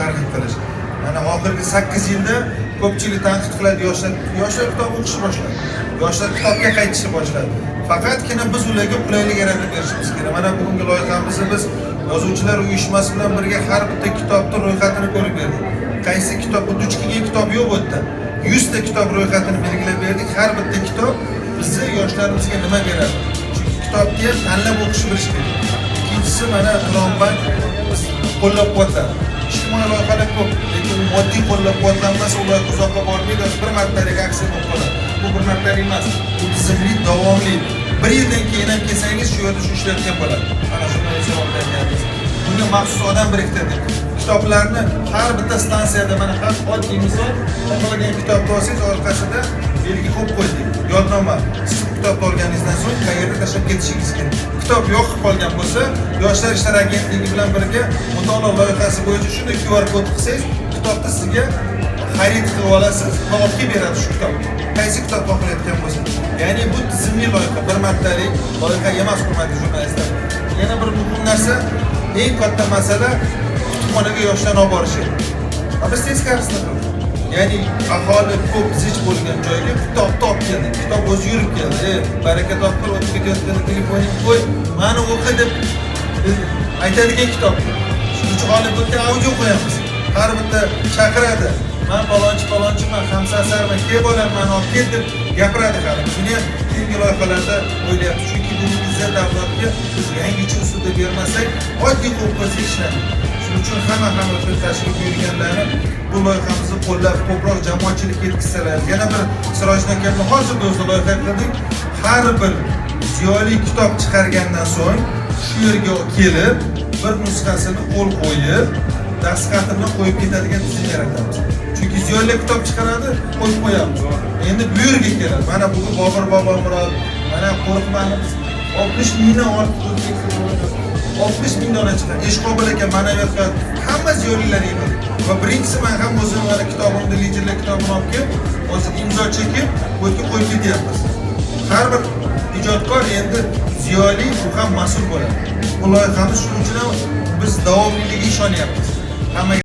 targ'ib qilish. Mana oxirgi 8 yilda ko'pchilik tanqid qiladi, yoshlar kitob o'qishni boshladi. Yoshlar kitobga qaytishni boshladi. Faqatgina biz ularga qulaylik yaratib berishimiz kerak. Mana bugungi loyihamizni biz Yozuvchilar uyushmasi bilan birga har bitta kitobning ro'yxatini ko'rib berdik. Qaysi kitob, bu duch kelgan kitob yo'q bu yerda. 100 ta kitob ro'yxatini belgilab berdik. Har bitta kitob bizni yoshlarimizga nima beradi? Chunki kitobni ham tanlab o'qishni bilish kerak. Ikkinchisi mana Turonbank qo'llab-quvvatladi. Ijtimoiy loyihalar ko'p, lekin moddiy qo'llab-quvvatlanmasa ular uzoqqa bormaydi, bir martalik aksiya bo'lib qoladi. Bu bir martalik emas, bu tizimli, davomli. Bir yildan keyin ham kelsangiz shu yerda shu ishlayotgan bo'ladi. Mana shunday hisoblayapmiz. Bunga maxsus odam biriktirdik. Kitoblarni har bitta stansiyada mana har oddiy misol, o'qigan kitobni olsangiz orqasida belgi qo'yib qo'ydik. Yodnoma. Siz kitobni olganingizdan so'ng qayerga tashlab ketishingiz kerak. Kitob yo'q qolgan bo'lsa, Yoshlar ishlari agentligi bilan birga mutolaa loyihasi bo'yicha shunday QR kod qilsangiz, kitobni sizga xarid qilib olasiz va olib kelib beradi shu kitobni. Qaysi kitob xohlayotgan bo'lsa. Ya'ni bu tizimli loyiha, bir martalik loyiha emas, hurmatli jurnalistlar. Yana bir muhim narsa, eng katta masala kutubxonaga yoshlarni olib borish. Biz teskarisini qildik. Ya'ni aholi ko'p zich bo'lgan joyga kitobni olib keldi. Kitob o'zi yurib keldi. Baraka topib o'tib ketayotganda telefoning qo'y, mana o'qi deb aytadigan kitob. Shuning uchun olib o'tgan audio qo'yamiz. Har bitta chaqiradi. Men palonchiman, hamsasarman, kel bolam, meni olib kel deb gapiradi hali. Shuni keyingi loyihalarda o'ylayapmiz. Chunki bu bizlar davlatga biz yangicha usulda bermasak, oddiy qo'lqo'z ishlaydi. Shuning uchun hamma o'sha tashrif buyurganlarni bu loyihamizni qo'llab, ko'proq jamoatchilik yetkazsalar. Yana bir Sirojdan kelgan hozirda o'zi loyiha qildik. Har bir ziyoli kitob chiqargandan so'ng shu yerga kelib, bir nusxasini qo'l qo'yib, dastxati bilan qo'yib ketadigan tizim yaratamiz. Chunki ziyoli kitob chiqaradi, qo'yib qo'yamiz. Endi bu yerga keladi. Mana bugun Bobur Bobomurod, mana qo'rqmanimiz 60 mingdan ortiq 60 ming dona chiqadi. Eshqobil aka mana yo'qqa hamma ziyolilar yig'ildi. Va birinchisi men ham o'zim mana kitobimni Lijirlar kitobini olib kelib, hozir imzo chekib, bu yerga qo'yib ketyapmiz. Har bir ijodkor endi ziyoli bu ham mas'ul bo'ladi. Bu loyihamiz shuning uchun ham biz davomliligiga ishonyapmiz. Hamma